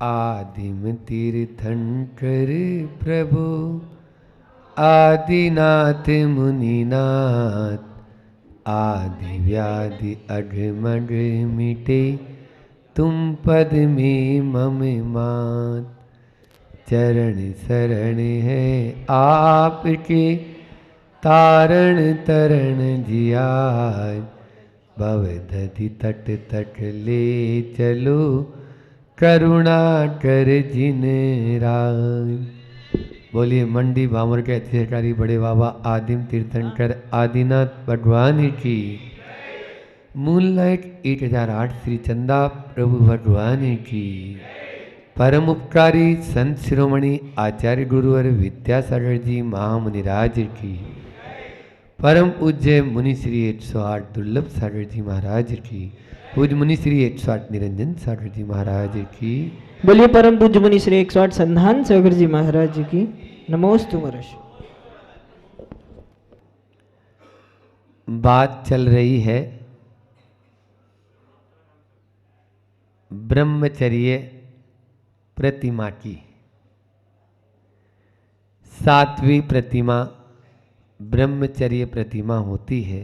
आदिम तीर्थंकर प्रभु आदिनाथ मुनिनाथ, आदि व्याधि अघमग मिटे तुम पद में मम मात। चरण शरण है आपके तारण तरण जियाज, भवदधि तट तट ले चलो करुणा कर जिन राज। बोलिए मंडी भामर के अधिकारी बड़े बाबा आदिम तीर्थंकर आदिनाथ भगवान की। मूनलाइट 1008 श्री चंदा प्रभु भगवान की। परम उपकारी संत शिरोमणि आचार्य गुरुवर विद्यासागर जी महामुनिराज की। परम पूज्य मुनि श्री 108 दुर्लभ सागर जी महाराज की। पूज्य मुनि श्री 108 निरंजन सागर जी महाराज की। बोलिए परम पूज्य मुनि श्री 108 संधान सागर जी महाराज की। नमोस्तु महर्षि। बात चल रही है ब्रह्मचर्य प्रतिमा की। 7वीं प्रतिमा ब्रह्मचर्य प्रतिमा होती है।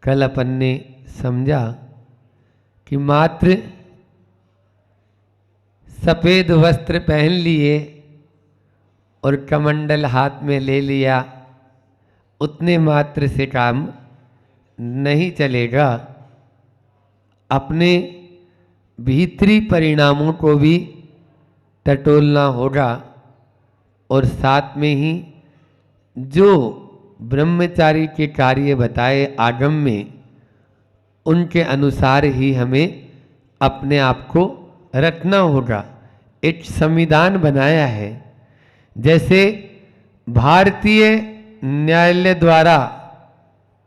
कल अपन ने समझा कि मात्र सफेद वस्त्र पहन लिए और कमंडल हाथ में ले लिया, उतने मात्र से काम नहीं चलेगा। अपने भीतरी परिणामों को भी टटोलना होगा और साथ में ही जो ब्रह्मचारी के कार्य बताए आगम में, उनके अनुसार ही हमें अपने आप को रखना होगा। एक संविधान बनाया है, जैसे भारतीय न्यायालय द्वारा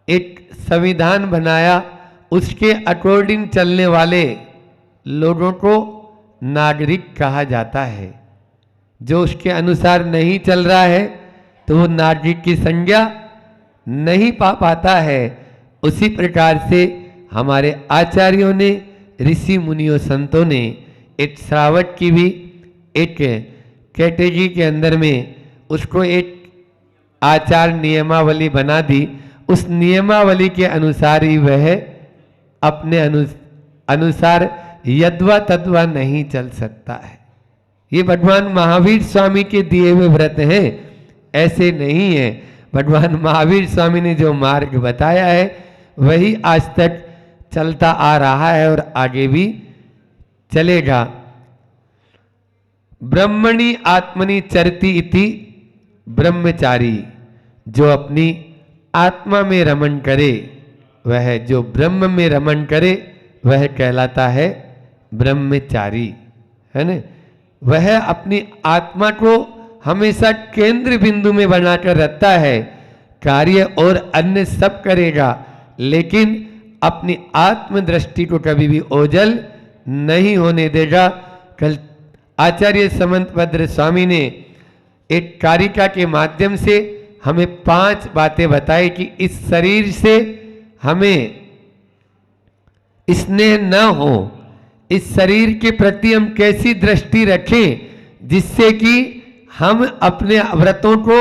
एक संविधान बनाया, उसके अकॉर्डिंग चलने वाले लोगों को नागरिक कहा जाता है। जो उसके अनुसार नहीं चल रहा है तो वो नागरिक की संज्ञा नहीं पा पाता है। उसी प्रकार से हमारे आचार्यों ने, ऋषि मुनियों संतों ने एक श्रावक की भी एक कैटेगरी के अंदर में उसको एक आचार नियमावली बना दी। उस नियमावली के अनुसार ही वह अपने अनुसार यद्वा तद्वा नहीं चल सकता है। ये भगवान महावीर स्वामी के दिए हुए व्रत हैं, ऐसे नहीं है। भगवान महावीर स्वामी ने जो मार्ग बताया है वही आज तक चलता आ रहा है और आगे भी चलेगा। ब्रह्मणि आत्मनि चरति इति ब्रह्मचारी, जो अपनी आत्मा में रमण करे, वह जो ब्रह्म में रमण करे वह कहलाता है ब्रह्मचारी, है ना। वह अपनी आत्मा को हमेशा केंद्र बिंदु में बनाकर रखता है। कार्य और अन्य सब करेगा, लेकिन अपनी आत्म दृष्टि को कभी भी ओझल नहीं होने देगा। कल आचार्य समंतभद्र स्वामी ने एक कारिका के माध्यम से हमें 5 बातें बताई कि इस शरीर से हमें स्नेह न हो, इस शरीर के प्रति हम कैसी दृष्टि रखें जिससे कि हम अपने व्रतों को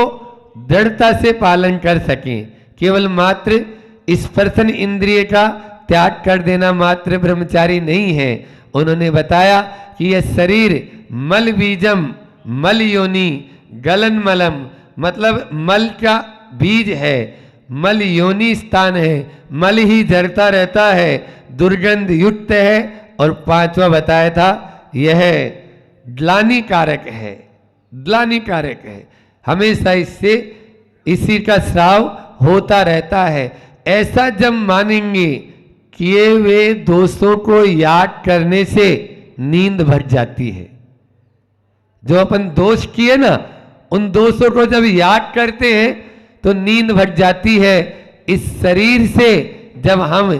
दृढ़ता से पालन कर सकें। केवल मात्र स्पर्शन इंद्रिय का त्याग कर देना मात्र ब्रह्मचारी नहीं है। उन्होंने बताया कि यह शरीर मल बीजम मल योनि गलन मलम, मतलब मल का बीज है, मल योनि स्थान है, मल ही झरता रहता है, दुर्गंध युक्त है। और 5वां बताया था यह ग्लानि कारक है, ग्लानि कारक है, हमेशा इससे इसी का स्राव होता रहता है। ऐसा जब मानेंगे किए हुए दोषों को याद करने से नींद भट जाती है। जो अपन दोष किए ना, उन दोषों को जब याद करते हैं तो नींद भट जाती है। इस शरीर से जब हम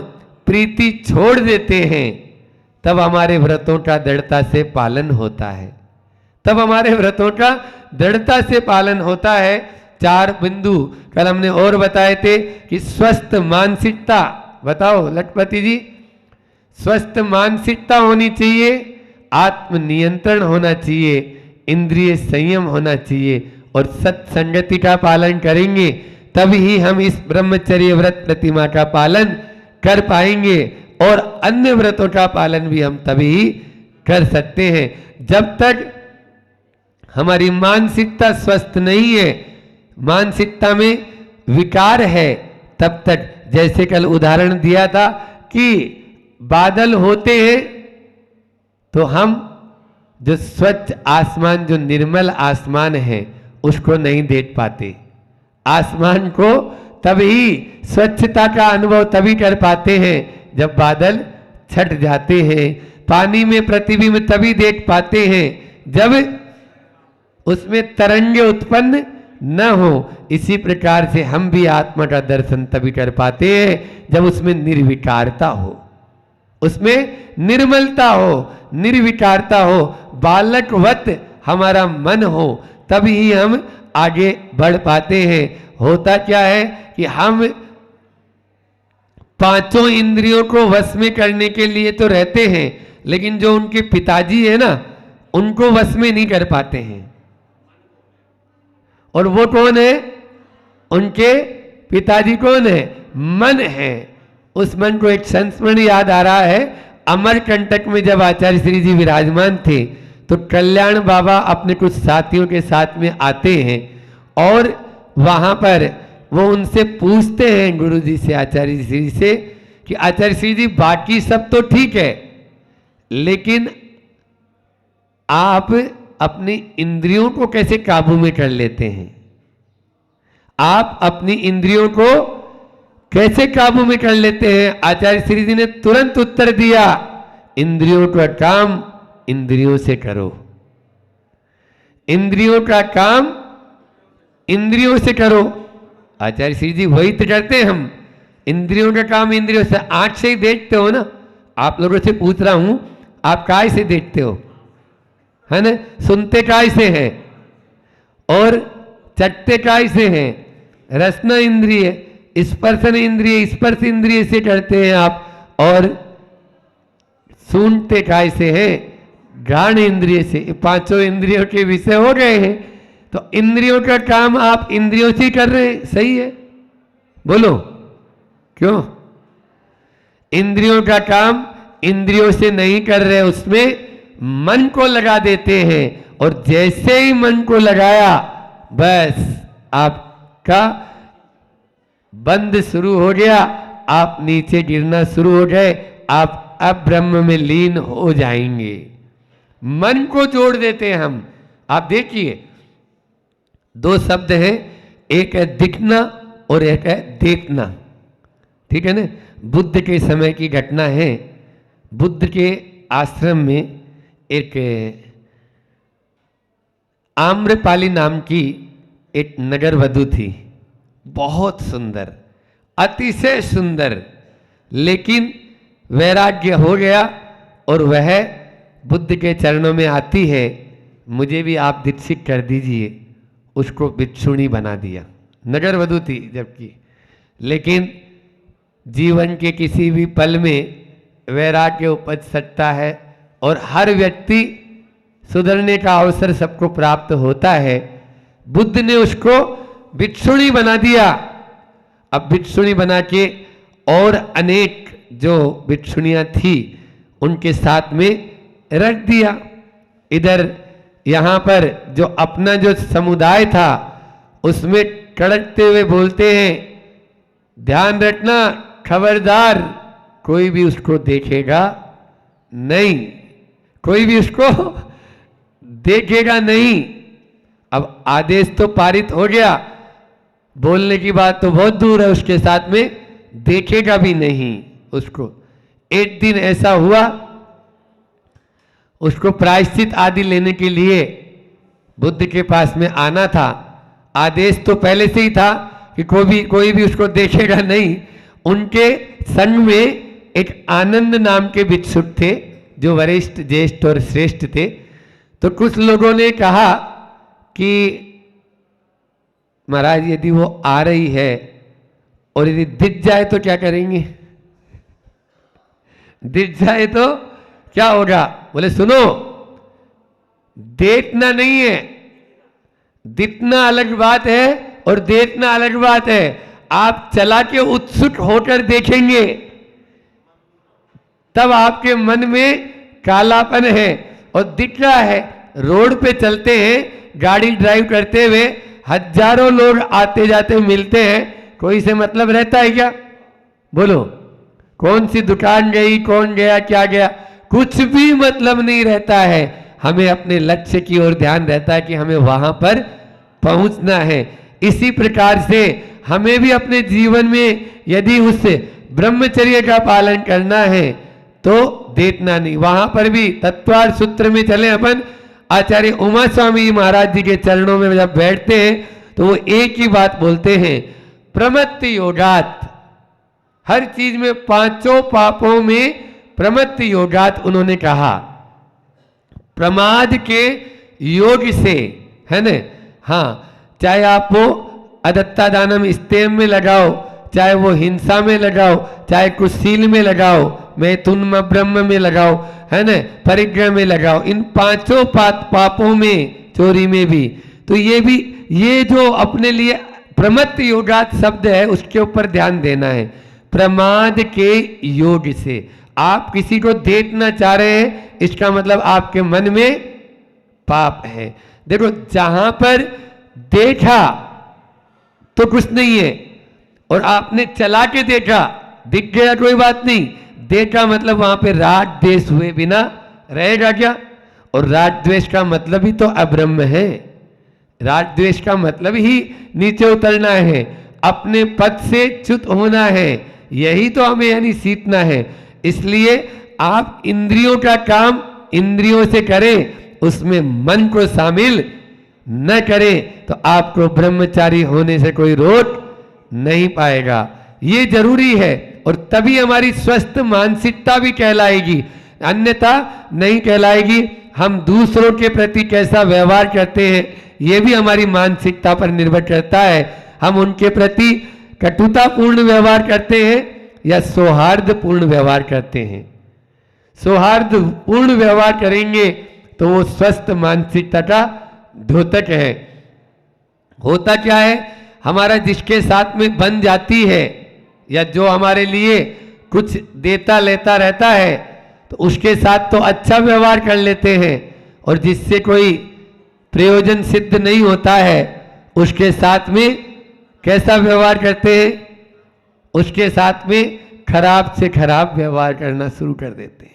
प्रीति छोड़ देते हैं तब हमारे व्रतों का दृढ़ता से पालन होता है, तब हमारे व्रतों का दृढ़ता से पालन होता है। 4 बिंदु कल हमने और बताए थे कि स्वस्थ मानसिकता, बताओ लखपति जी, स्वस्थ मानसिकता होनी चाहिए, आत्मनियंत्रण होना चाहिए, इंद्रिय संयम होना चाहिए और सत्संगति का पालन करेंगे तभी हम इस ब्रह्मचर्य व्रत प्रतिमा का पालन कर पाएंगे और अन्य व्रतों का पालन भी हम तभी कर सकते हैं। जब तक हमारी मानसिकता स्वस्थ नहीं है, मानसिकता में विकार है, तब तक जैसे कल उदाहरण दिया था कि बादल होते हैं तो हम जो स्वच्छ आसमान, जो निर्मल आसमान है उसको नहीं देख पाते। आसमान को तभी स्वच्छता का अनुभव तभी कर पाते हैं जब बादल छट जाते हैं। पानी में प्रतिबिंब तभी देख पाते हैं जब उसमें तरंगे उत्पन्न न हो। इसी प्रकार से हम भी आत्मा का दर्शन तभी कर पाते हैं जब उसमें निर्विकारता हो, उसमें निर्मलता हो, निर्विकारता हो, बालकवत हमारा मन हो, तभी हम आगे बढ़ पाते हैं। होता क्या है कि हम पांचों इंद्रियों को वश में करने के लिए तो रहते हैं, लेकिन जो उनके पिताजी है ना, उनको वश में नहीं कर पाते हैं। और वो कौन है? उनके पिताजी कौन है? मन है। उस मन को एक संस्मरण याद आ रहा है। अमरकंटक में जब आचार्य श्री जी विराजमान थे तो कल्याण बाबा अपने कुछ साथियों के साथ में आते हैं और वहां पर वो उनसे पूछते हैं, गुरु जी से, आचार्य श्री से, कि आचार्य श्री जी बाकी सब तो ठीक है, लेकिन आप अपनी इंद्रियों को कैसे काबू में कर लेते हैं? आप अपनी इंद्रियों को कैसे काबू में कर लेते हैं? आचार्य श्री जी ने तुरंत उत्तर दिया, इंद्रियों का काम इंद्रियों से करो, इंद्रियों का काम इंद्रियों से करो। आचार्य श्री जी वही तो करते हैं हम, इंद्रियों का काम इंद्रियों से। आंख से ही देखते हो ना, आप लोगों से पूछ रहा हूं, आप काय से देखते हो? है ना? सुनते काय से हैं और चटते काय से हैं? रसना इंद्रिय, स्पर्शन इंद्रिय, स्पर्श इंद्रिय से करते हैं आप, और सूंघते काय से हैं? घ्राण इंद्रिय से। पांचों इंद्रियों के विषय हो गए हैं, तो इंद्रियों का काम आप इंद्रियों से कर रहे हैं, सही है? बोलो क्यों? इंद्रियों का काम इंद्रियों से नहीं कर रहे, उसमें मन को लगा देते हैं, और जैसे ही मन को लगाया बस आपका बंद शुरू हो गया, आप नीचे गिरना शुरू हो गए, आप अब ब्रह्म में लीन हो जाएंगे। मन को जोड़ देते हैं हम। आप देखिए, दो शब्द हैं, एक है दिखना और एक है देखना, ठीक है ना? बुद्ध के समय की घटना है। बुद्ध के आश्रम में एक आम्रपाली नाम की एक नगर वधू थी, बहुत सुंदर, अतिशय सुंदर, लेकिन वैराग्य हो गया और वह बुद्ध के चरणों में आती है, मुझे भी आप दीक्षित कर दीजिए। उसको भिक्षुणी बना दिया, नगर वधू थी जबकि। लेकिन जीवन के किसी भी पल में वैराग्य उपज सकता है और हर व्यक्ति सुधरने का अवसर सबको प्राप्त होता है। बुद्ध ने उसको भिक्षुणी बना दिया। अब भिक्षुणी बना के और अनेक जो भिक्षुणियां थी उनके साथ में रख दिया। इधर यहाँ पर जो अपना जो समुदाय था उसमें कड़कते हुए बोलते हैं, ध्यान रखना, खबरदार, कोई भी उसको देखेगा नहीं, कोई भी उसको देखेगा नहीं। अब आदेश तो पारित हो गया, बोलने की बात तो बहुत दूर है, उसके साथ में देखेगा भी नहीं उसको। एक दिन ऐसा हुआ, उसको प्रायश्चित आदि लेने के लिए बुद्ध के पास में आना था। आदेश तो पहले से ही था कि कोई भी उसको देखेगा नहीं। उनके संग में एक आनंद नाम के भिक्षुक थे जो वरिष्ठ, ज्येष्ठ और श्रेष्ठ थे। तो कुछ लोगों ने कहा कि महाराज यदि वो आ रही है और यदि दिख जाए तो क्या करेंगे? दिख जाए तो क्या होगा? बोले सुनो, देखना नहीं है, दिखना अलग बात है और देखना अलग बात है। आप चला के उत्सुक होकर देखेंगे तब आपके मन में कालापन है और दिख रहा है। रोड पे चलते हैं, गाड़ी ड्राइव करते हुए हजारों लोग आते जाते मिलते हैं, कोई से मतलब रहता है क्या? बोलो, कौन सी दुकान गई, कौन गया, क्या गया, कुछ भी मतलब नहीं रहता है। हमें अपने लक्ष्य की ओर ध्यान रहता है कि हमें वहां पर पहुंचना है। इसी प्रकार से हमें भी अपने जीवन में यदि उस ब्रह्मचर्य का पालन करना है तो देखना नहीं। वहां पर भी तत्वार सूत्र में चले अपन, आचार्य उमा स्वामी महाराज जी के चरणों में जब बैठते हैं तो वो एक ही बात बोलते हैं, प्रमत्त योगात। हर चीज में, पांचों पापों में प्रमत्त योगात उन्होंने कहा, प्रमाद के योग से, है न? हाँ, चाहे आप वो अदत्ता दानम स्तेम में लगाओ, चाहे वो हिंसा में लगाओ, चाहे कुशील में लगाओ, मैथुन ब्रह्म में लगाओ, है न, परिग्रह में लगाओ, इन पांचों पापों में, चोरी में भी, तो ये भी, ये जो अपने लिए प्रमत्त योगात शब्द है उसके ऊपर ध्यान देना है। प्रमाद के योग से आप किसी को देखना चाह रहे हैं, इसका मतलब आपके मन में पाप है। देखो, जहां पर देखा तो कुछ नहीं है और आपने चला के देखा, दिख गया कोई बात नहीं, देखा मतलब वहां पे राग द्वेष हुए बिना रहेगा क्या? और राग द्वेष का मतलब ही तो अब्रह्म है। राग द्वेष का मतलब ही नीचे उतरना है, अपने पद से च्युत होना है, यही तो हमें यानी सीखना है। इसलिए आप इंद्रियों का काम इंद्रियों से करें, उसमें मन को शामिल न करें, तो आपको ब्रह्मचारी होने से कोई रोक नहीं पाएगा। ये जरूरी है और तभी हमारी स्वस्थ मानसिकता भी कहलाएगी, अन्यथा नहीं कहलाएगी। हम दूसरों के प्रति कैसा व्यवहार करते हैं ये भी हमारी मानसिकता पर निर्भर करता है। हम उनके प्रति कटुतापूर्ण व्यवहार करते हैं या सौहार्दपूर्ण व्यवहार करते हैं। सौहार्दपूर्ण व्यवहार करेंगे तो वो स्वस्थ मानसिकता का द्योतक है। होता क्या है, हमारा जिसके साथ में बन जाती है या जो हमारे लिए कुछ देता लेता रहता है तो उसके साथ तो अच्छा व्यवहार कर लेते हैं, और जिससे कोई प्रयोजन सिद्ध नहीं होता है उसके साथ में कैसा व्यवहार करते हैं? उसके साथ में खराब से खराब व्यवहार करना शुरू कर देते हैं।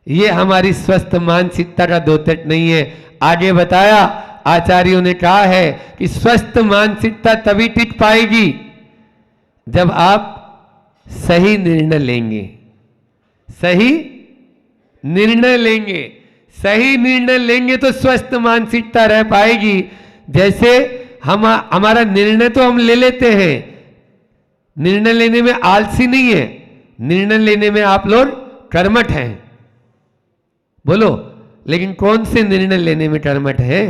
ये हमारी स्वस्थ मानसिकता का द्योतक नहीं है। आगे बताया, आचार्यों ने कहा है कि स्वस्थ मानसिकता तभी टिक पाएगी जब आप सही निर्णय लेंगे। सही निर्णय लेंगे, सही निर्णय लेंगे तो स्वस्थ मानसिकता रह पाएगी। जैसे हमारा निर्णय तो हम ले लेते हैं, निर्णय लेने में आलसी नहीं है, निर्णय लेने में आप लोग कर्मठ हैं। बोलो, लेकिन कौन से निर्णय लेने में कर्मठ हैं?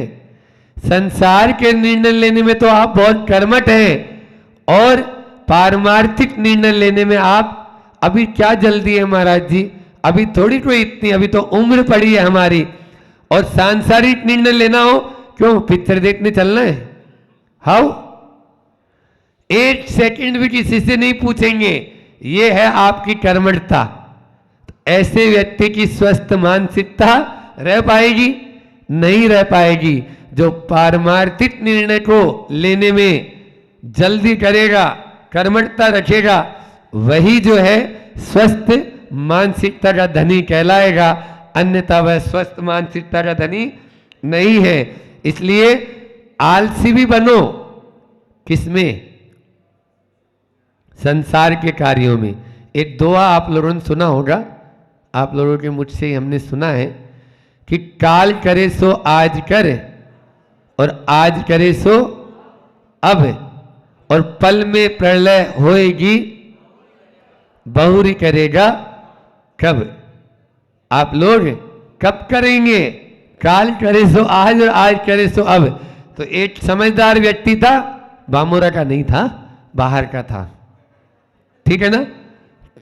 संसार के निर्णय लेने में तो आप बहुत कर्मठ हैं, और पारमार्थिक निर्णय लेने में आप, अभी क्या जल्दी है महाराज जी, अभी थोड़ी कोई इतनी, अभी तो उम्र पड़ी है हमारी, और सांसारिक निर्णय लेना हो, क्यों पिक्चर देखने चलना है? हाउ? एक सेकंड भी किसी से नहीं पूछेंगे, ये है आपकी कर्मठता। ऐसे व्यक्ति की स्वस्थ मानसिकता रह पाएगी? नहीं रह पाएगी। जो पारमार्थिक निर्णय को लेने में जल्दी करेगा, कर्मठता रखेगा, वही जो है स्वस्थ मानसिकता का धनी कहलाएगा, अन्यथा वह स्वस्थ मानसिकता का धनी नहीं है। इसलिए आलसी भी बनो, किसमें? संसार के कार्यों में। एक दुआ आप लोगों ने सुना होगा, आप लोगों के मुझसे ही हमने सुना है कि काल करे सो आज कर, और आज करे सो अब, और पल में प्रलय होएगी, बहुरी करेगा कब। आप लोग कब करेंगे? काल करे सो आज और आज करे सो अब। तो एक समझदार व्यक्ति था, बामोरा का नहीं था, बाहर का था, ठीक है ना?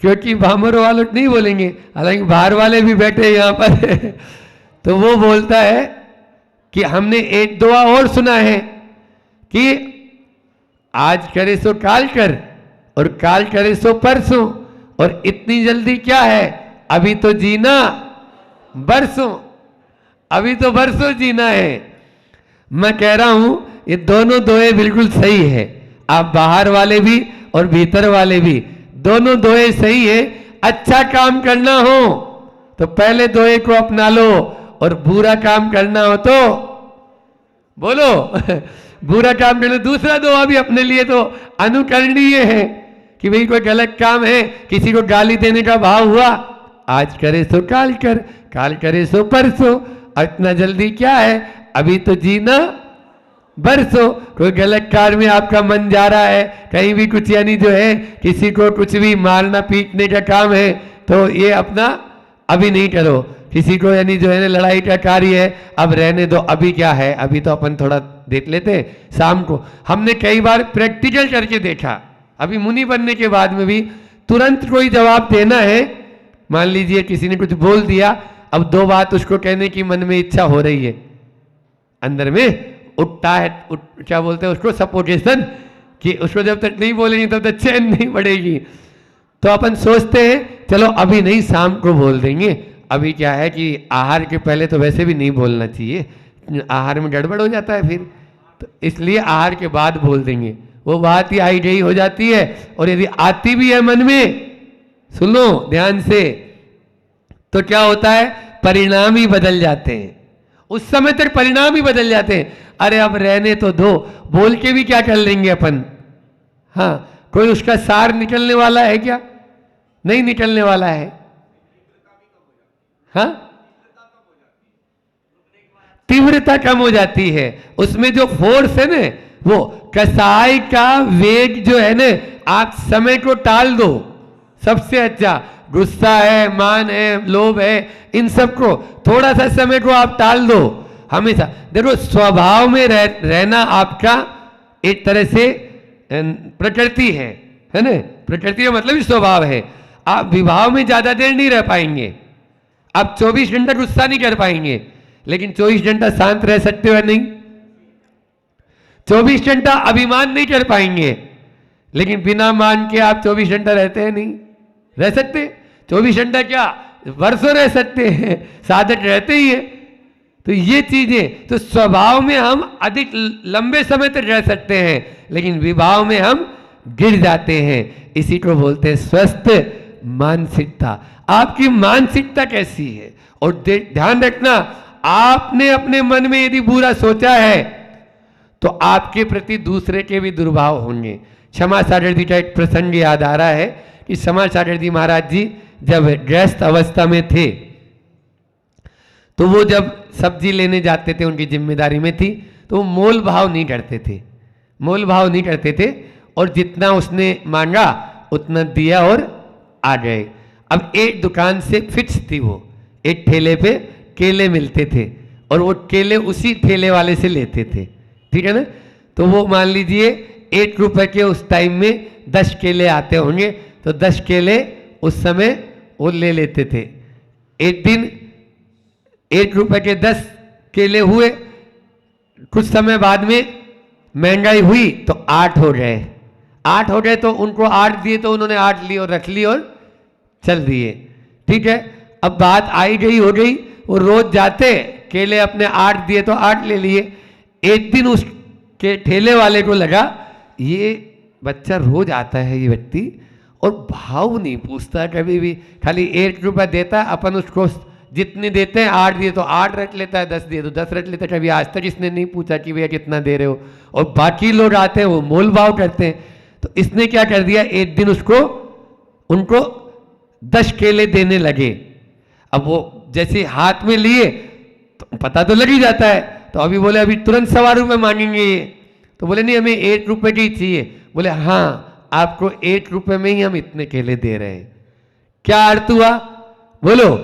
क्योंकि भामर वाले नहीं बोलेंगे, हालांकि बाहर वाले भी बैठे यहाँ पर तो वो बोलता है कि हमने एक दुआ और सुना है कि आज करे सो काल कर और काल करे सो परसों, और इतनी जल्दी क्या है, अभी तो जीना बरसों, अभी तो बरसों जीना है। मैं कह रहा हूं ये दोनों दोए बिल्कुल सही है, आप बाहर वाले भी और भीतर वाले भी, दोनों दोए सही है। अच्छा काम करना हो तो पहले दोए को अपना लो, और बुरा काम करना हो तो बोलो बुरा काम करना, दूसरा दुआ भी अपने लिए तो अनुकरणीय है कि भाई कोई गलत काम है, किसी को गाली देने का भाव हुआ, आज करे सो काल कर, काल करे सो परसों, इतना जल्दी क्या है, अभी तो जीना बरसों। कोई गलत कार्य में आपका मन जा रहा है, कहीं भी कुछ यानी जो है किसी को कुछ भी मारना पीटने का काम है, तो ये अपना अभी नहीं करो। किसी को यानी जो है ना लड़ाई का कार्य है, अब रहने दो, अभी क्या है, अभी तो अपन थोड़ा देख लेते हैं शाम को। हमने कई बार प्रैक्टिकल करके देखा, अभी मुनि बनने के बाद में भी तुरंत कोई जवाब देना है, मान लीजिए किसी ने कुछ बोल दिया, अब दो बात उसको कहने की मन में इच्छा हो रही है, अंदर में उठता है, क्या बोलते हैं उसको, सपोकेशन, कि उसको जब तक नहीं बोलेंगे तब तक चैन नहीं पड़ेगी। तो अपन सोचते हैं चलो अभी नहीं, शाम को बोल देंगे। अभी क्या है कि आहार के पहले तो वैसे भी नहीं बोलना चाहिए, आहार में गड़बड़ हो जाता है फिर, तो इसलिए आहार के बाद बोल देंगे। वो बात ही आई गई हो जाती है, और यदि आती भी है मन में, सुनो ध्यान से, तो क्या होता है, परिणाम ही बदल जाते हैं, उस समय तक परिणाम ही बदल जाते हैं। अरे अब रहने तो दो, बोल के भी क्या कर लेंगे अपन, हाँ कोई उसका सार निकलने वाला है क्या, नहीं निकलने वाला है, हाँ तीव्रता कम हो जाती है, उसमें जो फोर्स है ना, वो कसाई का वेग जो है ना, आप समय को टाल दो, सबसे अच्छा, गुस्सा है, मान है, लोभ है, इन सबको थोड़ा सा समय को आप टाल दो। हमेशा देखो स्वभाव में रहना आपका एक तरह से प्रकृति है ना, प्रकृति का मतलब ही स्वभाव है। आप विभाव में ज्यादा देर नहीं रह पाएंगे, आप 24 घंटा गुस्सा नहीं कर पाएंगे, लेकिन 24 घंटा शांत रह सकते हो या नहीं, 24 घंटा अभिमान नहीं कर पाएंगे, लेकिन बिना मान के आप 24 घंटा रहते हैं, नहीं रह सकते। 24 घंटा क्या वर्षों रह सकते हैं, साधक रहते ही है। तो ये चीजें, तो स्वभाव में हम अधिक लंबे समय तक रह सकते हैं, लेकिन विभाव में हम गिर जाते हैं। इसी को बोलते हैं स्वस्थ मानसिकता। आपकी मानसिकता कैसी है, और ध्यान रखना, आपने अपने मन में यदि बुरा सोचा है तो आपके प्रति दूसरे के भी दुर्भाव होंगे। क्षमा सागर जी का एक प्रसंग याद आ रहा है कि क्षमा सागर जी महाराज जी जब गृहस्थ अवस्था में थे, तो वो जब सब्जी लेने जाते थे, उनकी जिम्मेदारी में थी, तो वो मोल भाव नहीं करते थे, मोल भाव नहीं करते थे, और जितना उसने मांगा उतना दिया और आ गए। अब एक दुकान से फिक्स थी, वो एक ठेले पे केले मिलते थे, और वो केले उसी ठेले वाले से लेते थे, ठीक है ना। तो वो मान लीजिए 1 रुपए के उस टाइम में 10 केले आते होंगे, तो 10 केले उस समय वो ले लेते थे। एक दिन 1 रुपए के 10 केले हुए, कुछ समय बाद में महंगाई हुई तो 8 हो गए, 8 हो गए, तो उनको 8 दिए, तो उन्होंने 8 ली और रख ली और चल दिए, ठीक है। अब बात आई गई हो गई, वो रोज जाते, केले अपने 8 दिए तो 8 ले लिए। एक दिन उसके ठेले वाले को लगा ये बच्चा रोज आता है, ये व्यक्ति, और भाव नहीं पूछता कभी भी, खाली 1 रुपया देता, अपन उसको जितने देते हैं 8 दिए तो 8 रख लेता है, 10 दिए तो 10 रख लेता है, कभी आज तक इसने नहीं पूछा कि भैया कितना दे रहे हो। और बाकी लोग आते हैं वो मोल भाव करते हैं। तो इसने क्या कर दिया, एक दिन उनको 10 केले देने लगे। अब वो जैसे हाथ में लिए तो पता तो लग ही जाता है, तो अभी बोले अभी तुरंत 1.25 रुपये मांगेंगे ये, तो बोले नहीं हमें 1 रुपये की चाहिए। बोले हाँ आपको 1 रुपये में ही हम इतने केले दे रहे हैं। क्या अर्थ हुआ, बोलो,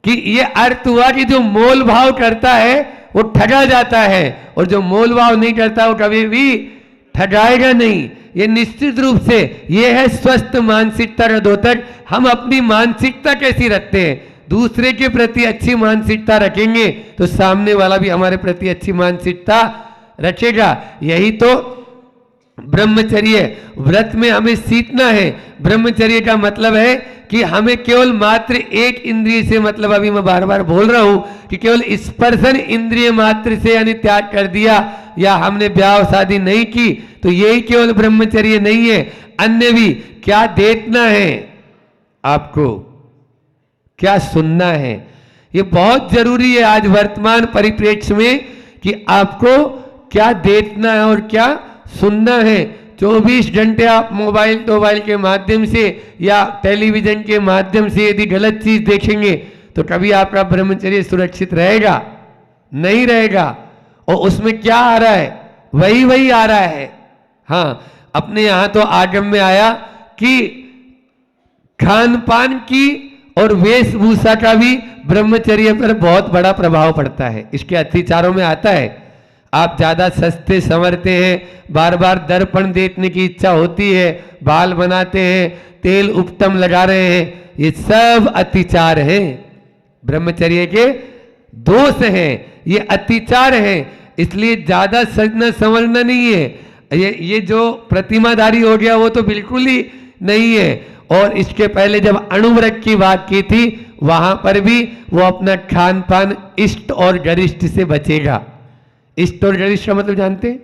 कि ये अर्थ हुआ कि जो मोल भाव करता है वो ठगा जाता है, और जो मोल भाव नहीं करता वो कभी भी ठगाएगा नहीं। ये निश्चित रूप से ये है स्वस्थ मानसिकता का द्योतक। हम अपनी मानसिकता कैसी रखते हैं, दूसरे के प्रति अच्छी मानसिकता रखेंगे तो सामने वाला भी हमारे प्रति अच्छी मानसिकता रखेगा। यही तो ब्रह्मचर्य व्रत में हमें सीखना है। ब्रह्मचर्य का मतलब है कि हमें केवल मात्र एक इंद्रिय से, मतलब अभी मैं बार बार बोल रहा हूं कि केवल स्पर्शन इंद्रिय मात्र से यानी त्याग कर दिया, या हमने ब्याह शादी नहीं की, तो यही केवल ब्रह्मचर्य नहीं है। अन्य भी क्या देखना है आपको, क्या सुनना है, ये बहुत जरूरी है आज वर्तमान परिप्रेक्ष्य में कि आपको क्या देखना है और क्या सुनना है। 24 घंटे आप मोबाइल के माध्यम से या टेलीविजन के माध्यम से यदि गलत चीज देखेंगे तो कभी आपका ब्रह्मचर्य सुरक्षित रहेगा? नहीं रहेगा। और उसमें क्या आ रहा है, वही आ रहा है। हाँ, अपने यहां तो आगम में आया कि खान पान की और वेशभूषा का भी ब्रह्मचर्य पर बहुत बड़ा प्रभाव पड़ता है। इसके अतिचारों में आता है, आप ज्यादा सस्ते संवरते हैं, बार बार दर्पण देखने की इच्छा होती है, बाल बनाते हैं, तेल उपटम लगा रहे हैं, ये सब अतिचार हैं, ब्रह्मचर्य के दोष हैं, ये अतिचार हैं। इसलिए ज्यादा सजना संवरना नहीं है। ये जो प्रतिमाधारी हो गया वो तो बिल्कुल ही नहीं है। और इसके पहले जब अणुव्रत की बात की थी वहां पर भी वो अपना खान पान इष्ट और गरिष्ठ से बचेगा। इष्ट और गरिष्ठ का मतलब जानते हैं?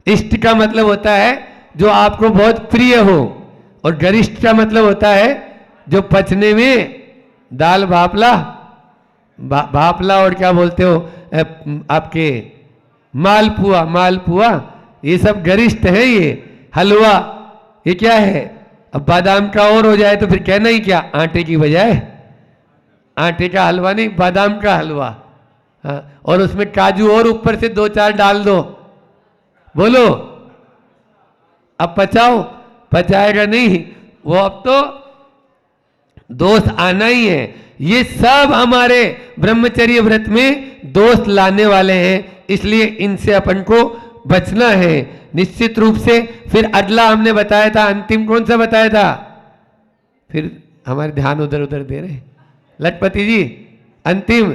इष्ट का मतलब होता है जो आपको बहुत प्रिय हो, और गरिष्ठ का मतलब होता है जो पचने में दाल भापला और क्या बोलते हो आपके मालपुआ, ये सब गरिष्ठ है। ये हलवा, ये क्या है? अब बादाम का और हो जाए तो फिर कहना ही क्या, आटे की बजाय आटे का हलवा नहीं, बादाम का हलवा। हाँ, और उसमें काजू और ऊपर से 2-4 डाल दो, बोलो अब पचाओ, पचाएगा नहीं वो, अब तो दोष आना ही है। ये सब हमारे ब्रह्मचर्य व्रत में दोष लाने वाले हैं, इसलिए इनसे अपन को बचना है निश्चित रूप से। फिर अगला हमने बताया था, अंतिम कौन सा बताया था? फिर हमारे ध्यान उधर उधर दे रहे लखपति जी। अंतिम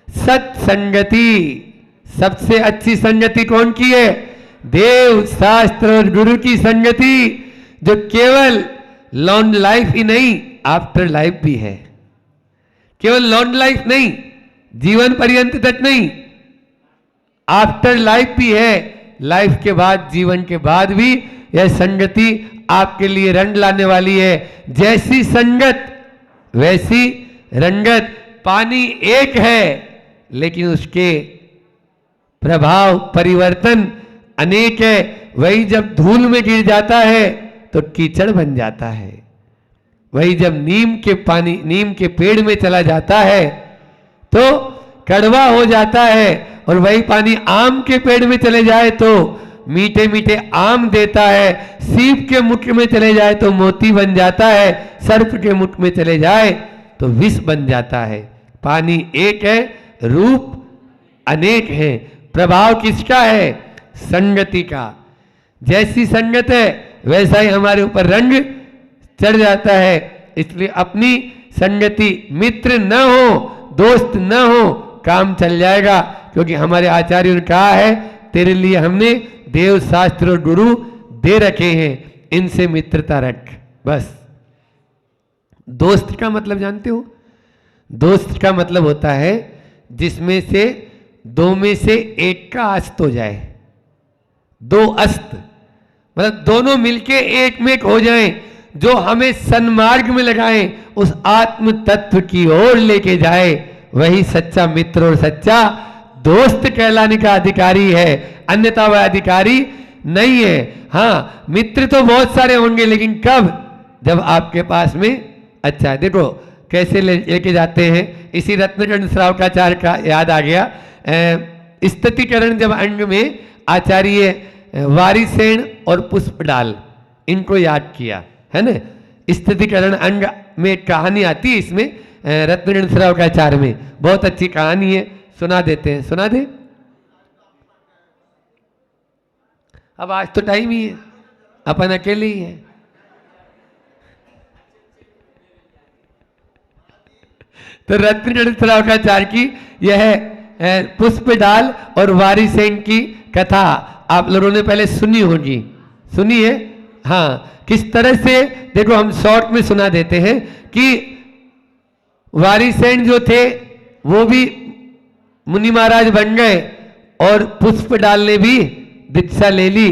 सत्संगति, सबसे अच्छी संगति कौन की है? देव शास्त्र और गुरु की संगति, जो केवल लॉन्ग लाइफ ही नहीं आफ्टर लाइफ भी है। केवल लॉन्ग लाइफ नहीं, जीवन पर्यंत तक नहीं, आफ्टर लाइफ भी है। लाइफ के बाद, जीवन के बाद भी यह संगति आपके लिए रंग लाने वाली है। जैसी संगत वैसी रंगत। पानी एक है लेकिन उसके प्रभाव परिवर्तन अनेक है। वही जब धूल में गिर जाता है तो कीचड़ बन जाता है, वही जब नीम के पेड़ में चला जाता है तो कड़वा हो जाता है, और वही पानी आम के पेड़ में चले जाए तो मीठे मीठे आम देता है। सीप के मुख में चले जाए तो मोती बन जाता है, सर्प के मुख में चले जाए तो विष बन जाता है। पानी एक है, रूप अनेक है। प्रभाव किसका है? संगति का। जैसी संगत है वैसा ही हमारे ऊपर रंग चढ़ जाता है। इसलिए अपनी संगति, मित्र न हो, दोस्त न हो, काम चल जाएगा। क्योंकि हमारे आचार्यों ने कहा है, तेरे लिए हमने देव शास्त्र और गुरु दे रखे हैं, इनसे मित्रता रख। बस। दोस्त का मतलब जानते हो? दोस्त का मतलब होता है जिसमें से दो में से एक का अस्त हो जाए। दो अस्त मतलब दोनों मिलके एक में एक हो जाएं, जो हमें सन्मार्ग में लगाएं, उस आत्म तत्व की ओर लेके जाए, वही सच्चा मित्र और सच्चा दोस्त कहलाने का अधिकारी है। अन्यथा वह अधिकारी नहीं है। हाँ, मित्र तो बहुत सारे होंगे, लेकिन कब? जब आपके पास में अच्छा है। देखो कैसे लेके जाते हैं। इसी रत्नचंद्र श्रावकाचार्य का याद आ गया। स्तुतिकरण जब अंग में आचार्य वारिसेन और पुष्पडाल, इनको याद किया है ना। स्तुतिकरण अंग में एक कहानी आती है, इसमें रत्नचंद्र श्रावकाचार्य में बहुत अच्छी कहानी है, सुना देते हैं। सुना दे। अब आज तो टाइम ही है, अपन अकेले ही हैं। तो रत्नचंद्रावकाचार्य की यह पुष्प डाल और वारिसेन की कथा आप लोगों ने पहले सुनी होगी, सुनिए। हाँ, किस तरह से, देखो हम शॉर्ट में सुना देते हैं कि वारिसेन जो थे वो भी मुनि महाराज बन गए और पुष्प डाल ने भी दीक्षा ले ली,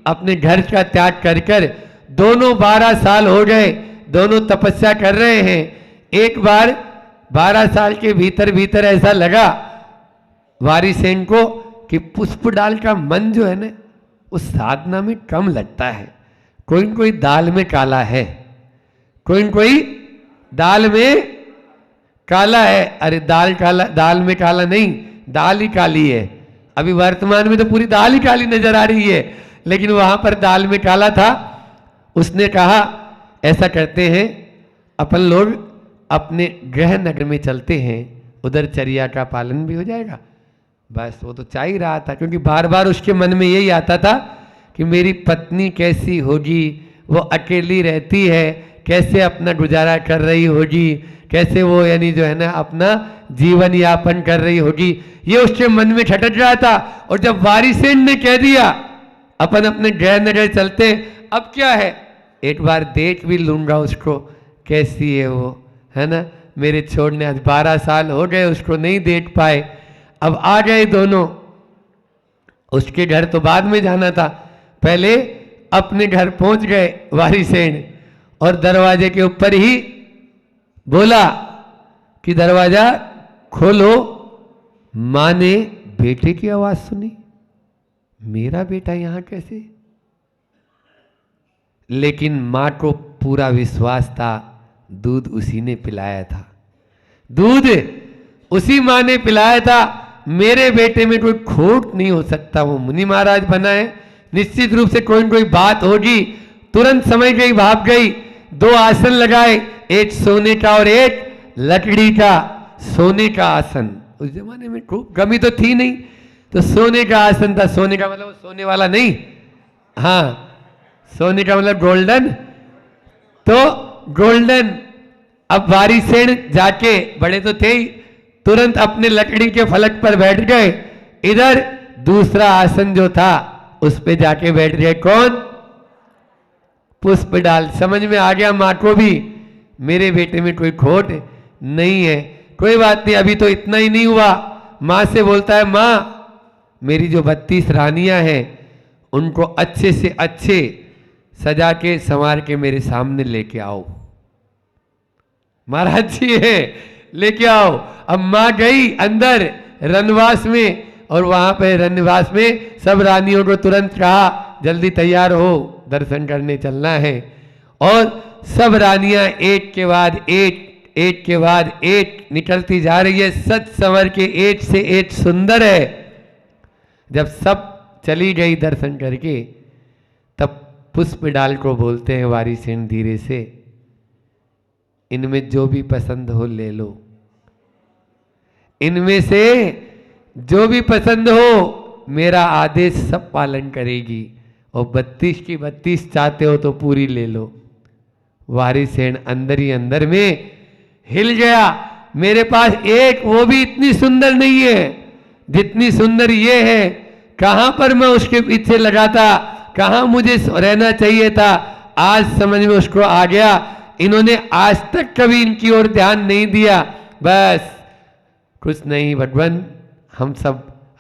अपने घर का त्याग कर कर। दोनों 12 साल हो गए, दोनों तपस्या कर रहे हैं। एक बार 12 साल के भीतर भीतर ऐसा लगा वारिसेन को कि पुष्प डाल का मन जो है ना, उस साधना में कम लगता है। कोई न कोई दाल में काला है, कोई न कोई दाल में काला है। अरे दाल काला, दाल में काला नहीं, दाल ही काली है। अभी वर्तमान में तो पूरी दाल ही काली नजर आ रही है, लेकिन वहां पर दाल में काला था। उसने कहा ऐसा करते हैं, अपन लोग अपने गृह नगर में चलते हैं, उधर चर्या का पालन भी हो जाएगा। बस वो तो चाह ही रहा था, क्योंकि बार बार उसके मन में यही आता था कि मेरी पत्नी कैसी होगी, वो अकेली रहती है, कैसे अपना गुजारा कर रही होगी, कैसे वो यानी जो है ना अपना जीवन यापन कर रही होगी, ये उसके मन में खटक रहा था। और जब वारिसेन ने कह दिया अपन अपने गृह नगर चलते, अब क्या है, एक बार देख भी लूंगा उसको कैसी है वो, है ना। मेरे छोड़ने आज 12 साल हो गए, उसको नहीं देख पाए। अब आ गए दोनों, उसके घर तो बाद में जाना था, पहले अपने घर पहुंच गए वारिसेन, और दरवाजे के ऊपर ही बोला कि दरवाजा खोलो। मां ने बेटे की आवाज सुनी, मेरा बेटा यहां कैसे? लेकिन मां को पूरा विश्वास था, दूध उसी ने पिलाया था, दूध उसी मां ने पिलाया था, मेरे बेटे में कोई खोट नहीं हो सकता। वो मुनि महाराज बना है, निश्चित रूप से कोई न कोई बात होगी। तुरंत समझ गई, भाग गई। 2 आसन लगाए, एक सोने का और एक लकड़ी का। सोने का आसन, उस जमाने में खूब गमी तो थी नहीं, तो सोने का आसन था। सोने का मतलब सोने वाला नहीं, हाँ, सोने का मतलब गोल्डन, तो गोल्डन। अब वारिसेन जाके, बड़े तो थे ही, तुरंत अपने लकड़ी के फलक पर बैठ गए। इधर दूसरा आसन जो था उस पे जाके बैठ गए। कौन? पुष्प डाल। समझ में आ गया मां को भी, मेरे बेटे में कोई खोट नहीं है। कोई बात नहीं, अभी तो इतना ही नहीं हुआ। मां से बोलता है, मां मेरी जो 32 रानियां हैं उनको अच्छे से अच्छे सजा के संवार के मेरे सामने लेके आओ। महाराज जी है, लेके आओ। अब मां गई अंदर रनवास में, और वहां पे रनवास में सब रानियों को तुरंत कहा जल्दी तैयार हो, दर्शन करने चलना है। और सब रानियां एक के बाद एक, एक के बाद एक निकलती जा रही है, सच संवर के, एक से एक सुंदर है। जब सब चली गई दर्शन करके, तब पुष्प डाल को बोलते हैं वारिसेन धीरे से, इनमें जो भी पसंद हो ले लो, इनमें से जो भी पसंद हो, मेरा आदेश सब पालन करेगी। और 32 की 32 चाहते हो तो पूरी ले लो। वारिसेन अंदर ही अंदर में हिल गया, मेरे पास एक, वो भी इतनी सुंदर नहीं है जितनी सुंदर ये है। कहां पर मैं उसके पीछे लगा था, कहां मुझे रहना चाहिए था, आज समझ में उसको आ गया। इन्होंने आज तक कभी इनकी ओर ध्यान नहीं दिया। बस कुछ नहीं भगवान,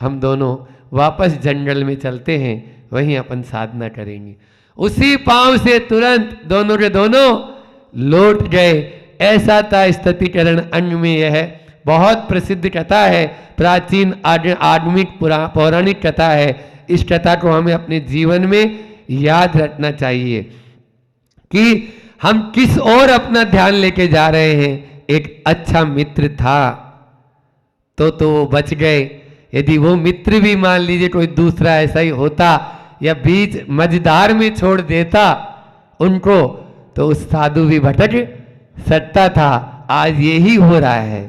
हम दोनों वापस जंगल में चलते हैं, वहीं अपन साधना करेंगे। उसी पांव से तुरंत दोनों के दोनों लौट गए। ऐसा था स्तुतिकरण अंग में। यह बहुत प्रसिद्ध कथा है, प्राचीन आगमिक पौराणिक कथा है। इस कथा को हमें अपने जीवन में याद रखना चाहिए कि हम किस ओर अपना ध्यान लेके जा रहे हैं। एक अच्छा मित्र था तो वो बच गए। यदि वो मित्र भी मान लीजिए कोई दूसरा ऐसा ही होता या बीच मझधार में छोड़ देता उनको, तो उस साधु भी भटक सकता था। आज यही हो रहा है,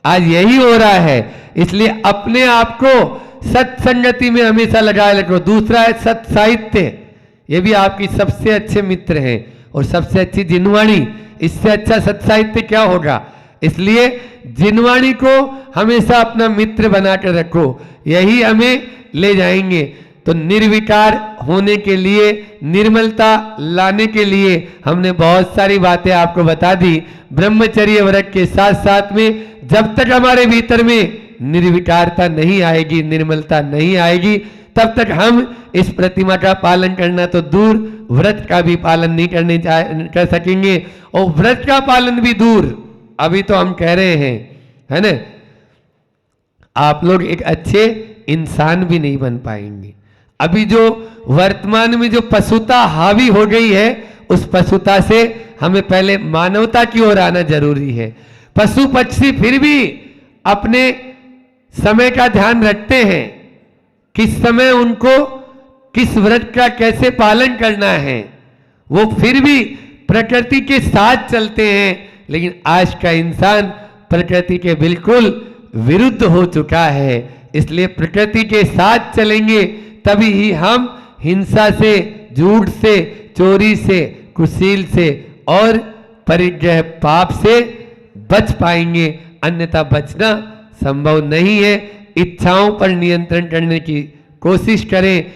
आज यही हो रहा है। इसलिए अपने आप को सत्संगति में हमेशा लगाए रखो। दूसरा है सत् साहित्य, ये भी आपकी सबसे अच्छे मित्र हैं और सबसे अच्छी जिनवाणी। इससे अच्छा सत् साहित्य क्या होगा। इसलिए जिनवाणी को हमेशा अपना मित्र बना कर रखो, यही हमें ले जाएंगे। तो निर्विकार होने के लिए, निर्मलता लाने के लिए हमने बहुत सारी बातें आपको बता दी। ब्रह्मचर्य व्रत के साथ साथ में जब तक हमारे भीतर में निर्विकारता नहीं आएगी, निर्मलता नहीं आएगी, तब तक हम इस प्रतिमा का पालन करना तो दूर, व्रत का भी पालन नहीं कर सकेंगे। और व्रत का पालन भी दूर, अभी तो हम कह रहे हैं, है ना, आप लोग एक अच्छे इंसान भी नहीं बन पाएंगे। अभी जो वर्तमान में जो पशुता हावी हो गई है, उस पशुता से हमें पहले मानवता की ओर आना जरूरी है। पशु पक्षी फिर भी अपने समय का ध्यान रखते हैं, किस समय उनको किस व्रत का कैसे पालन करना है, वो फिर भी प्रकृति के साथ चलते हैं। लेकिन आज का इंसान प्रकृति के बिल्कुल विरुद्ध हो चुका है। इसलिए प्रकृति के साथ चलेंगे तभी ही हम हिंसा से, झूठ से, चोरी से, कुशील से और परिग्रह पाप से बच पाएंगे, अन्यथा बचना संभव नहीं है। इच्छाओं पर नियंत्रण करने की कोशिश करें।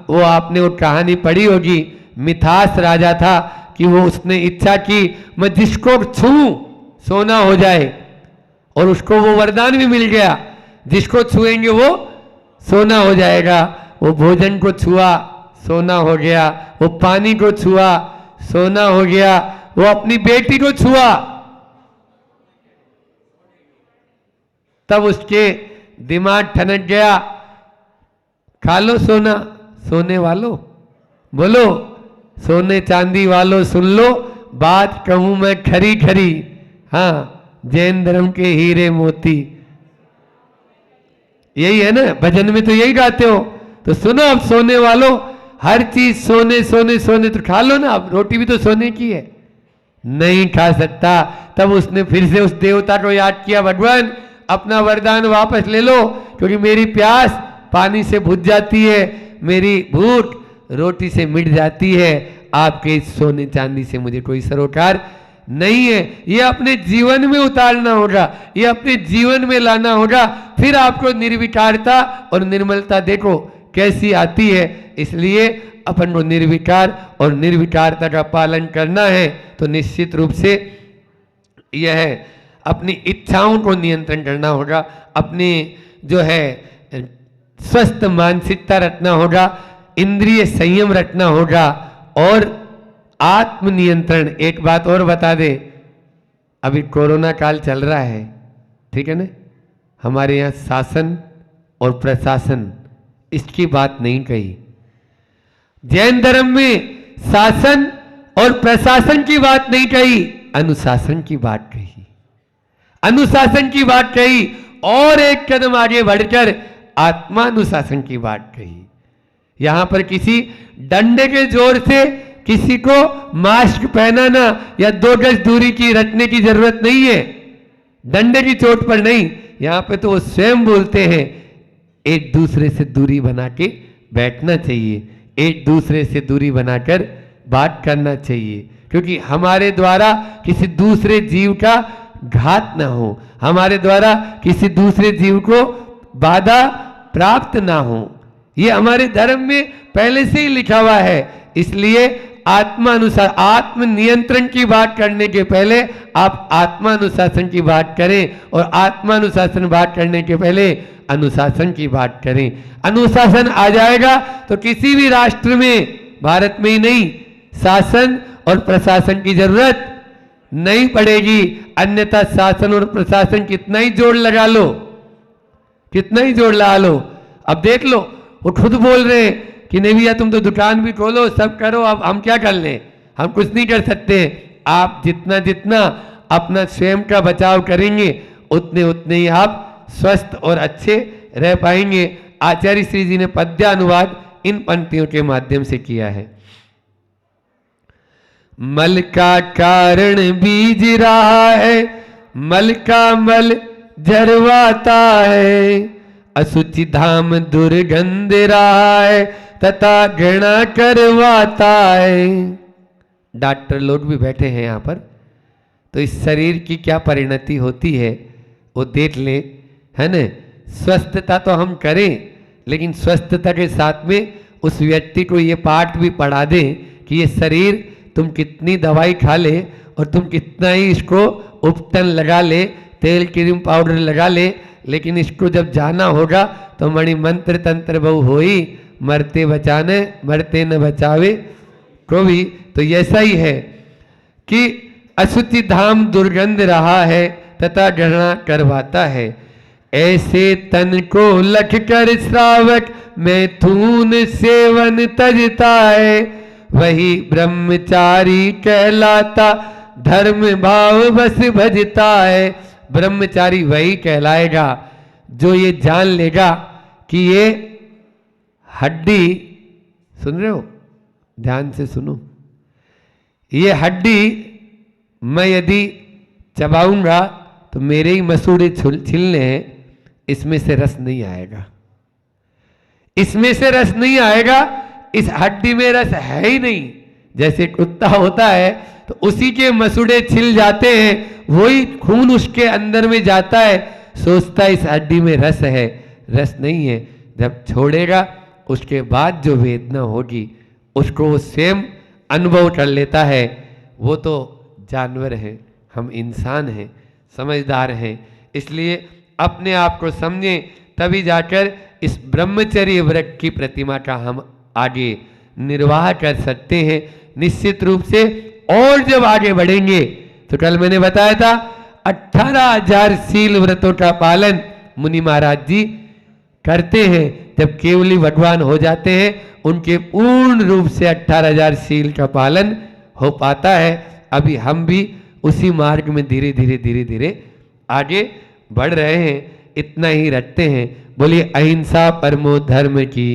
वो आपने वो कहानी पढ़ी होगी, मिथास राजा था कि वो उसने इच्छा की मैं जिसको छूं सोना हो जाए, और उसको वो वरदान भी मिल गया, जिसको छुएंगे वो सोना हो जाएगा। वो भोजन को छुआ, सोना हो गया। वो पानी को छुआ, सोना हो गया। वो अपनी बेटी को छुआ, तब उसके दिमाग ठनक गया, खा लो सोना, सोने वालों बोलो, सोने चांदी वालों सुन लो, बात कहूं मैं खरी खरी, हाँ जैन धर्म के हीरे मोती। यही है ना, भजन में तो यही गाते हो। तो सुनो अब सोने वालों, हर चीज सोने सोने सोने, तो खा लो ना, अब रोटी भी तो सोने की है। नहीं खा सकता। तब उसने फिर से उस देवता को याद किया, भगवान अपना वरदान वापस ले लो, क्योंकि मेरी प्यास पानी से बुझ जाती है, मेरी भूख रोटी से मिट जाती है। आपके सोने चांदी से मुझे कोई सरोकार नहीं है। ये अपने जीवन में उतारना होगा, ये अपने जीवन में लाना होगा, फिर आपको निर्विकारता और निर्मलता देखो कैसी आती है। इसलिए अपन को निर्विकार और निर्विकारता का पालन करना है, तो निश्चित रूप से यह अपनी इच्छाओं को नियंत्रण करना होगा, अपनी जो है स्वस्थ मानसिकता रखना होगा, इंद्रिय संयम रखना होगा और आत्मनियंत्रण। एक बात और बता दे, अभी कोरोना काल चल रहा है, ठीक है ना, हमारे यहाँ शासन और प्रशासन इसकी बात नहीं कही। जैन धर्म में शासन और प्रशासन की बात नहीं कही, अनुशासन की बात कही, अनुशासन की बात कही, और एक कदम आगे बढ़कर आत्मानुशासन की बात कही। यहां पर किसी डंडे के जोर से किसी को मास्क पहनाना या 2 गज दूरी की रखने की जरूरत नहीं है, डंडे की चोट पर नहीं। यहां पे तो वो स्वयं बोलते हैं एक दूसरे से दूरी बना के बैठना चाहिए, एक दूसरे से दूरी बनाकर बात करना चाहिए, क्योंकि हमारे द्वारा किसी दूसरे जीव का घात ना हो, हमारे द्वारा किसी दूसरे जीव को बाधा प्राप्त ना हो। ये हमारे धर्म में पहले से ही लिखा हुआ है। इसलिए आत्मानुसार, आत्म नियंत्रण की बात करने के पहले आप आत्मानुशासन की बात करें, और आत्मानुशासन बात करने के पहले अनुशासन की बात करें। अनुशासन आ जाएगा तो किसी भी राष्ट्र में, भारत में ही नहीं, शासन और प्रशासन की जरूरत नहीं पड़ेगी। अन्यथा शासन और प्रशासन कितना ही जोड़ लगा लो, कितना ही जोड़ लगा लो। अब देख लो, वो खुद बोल रहे हैं कि नहीं भैया तुम तो दुकान भी खोलो, सब करो, अब हम क्या कर लें, हम कुछ नहीं कर सकते। आप जितना जितना अपना स्वयं का बचाव करेंगे, उतने उतने ही आप स्वस्थ और अच्छे रह पाएंगे। आचार्य श्री जी ने पद्यानुवाद इन पंक्तियों के माध्यम से किया है। मल का कारण बीज रहा है, मल का मल झरवाता है, असुचि धाम दुर्गंध रहा है तथा घृणा करवाता है। डॉक्टर लोग भी बैठे हैं यहाँ पर, तो इस शरीर की क्या परिणति होती है वो देख ले, है न। स्वस्थता तो हम करें, लेकिन स्वस्थता के साथ में उस व्यक्ति को ये पाठ भी पढ़ा दें कि ये शरीर तुम कितनी दवाई खा ले और तुम कितना ही इसको उपटन लगा ले, तेल क्रीम पाउडर लगा ले, लेकिन इसको जब जाना होगा तो मणि मंत्र तंत्र बहु होई, मरते बचाने मरते न बचावे को भी। तो ऐसा ही है कि अशुचि धाम दुर्गंध रहा है तथा घृणा करवाता है। ऐसे तन को लख कर श्रावक मैथुन सेवन तजता है, वही ब्रह्मचारी कहलाता धर्म भाव बस भजता है। ब्रह्मचारी वही कहलाएगा जो ये जान लेगा कि ये हड्डी, सुन रहे हो, ध्यान से सुनो, ये हड्डी मैं यदि चबाऊंगा तो मेरे ही मसूड़े छिलने हैं, इसमें से रस नहीं आएगा, इसमें से रस नहीं आएगा, इस हड्डी में रस है ही नहीं। जैसे कुत्ता होता है तो उसी के मसूड़े छिल जाते हैं, वही खून उसके अंदर में जाता है, सोचता है इस हड्डी में रस है, रस नहीं है। जब छोड़ेगा उसके बाद जो वेदना होगी उसको वो स्वयं अनुभव कर लेता है। वो तो जानवर है, हम इंसान हैं, समझदार हैं, इसलिए अपने आप को समझें, तभी जाकर इस ब्रह्मचर्य व्रत की प्रतिमा का हम आगे निर्वाह कर सकते हैं निश्चित रूप से। और जब आगे बढ़ेंगे तो कल मैंने बताया था 18,000 शील व्रतों का पालन मुनि महाराज जी करते हैं। जब केवली भगवान हो जाते हैं उनके पूर्ण रूप से 18,000 शील का पालन हो पाता है। अभी हम भी उसी मार्ग में धीरे धीरे धीरे धीरे आगे बढ़ रहे हैं, इतना ही रखते हैं। बोलिए अहिंसा परमो धर्म की।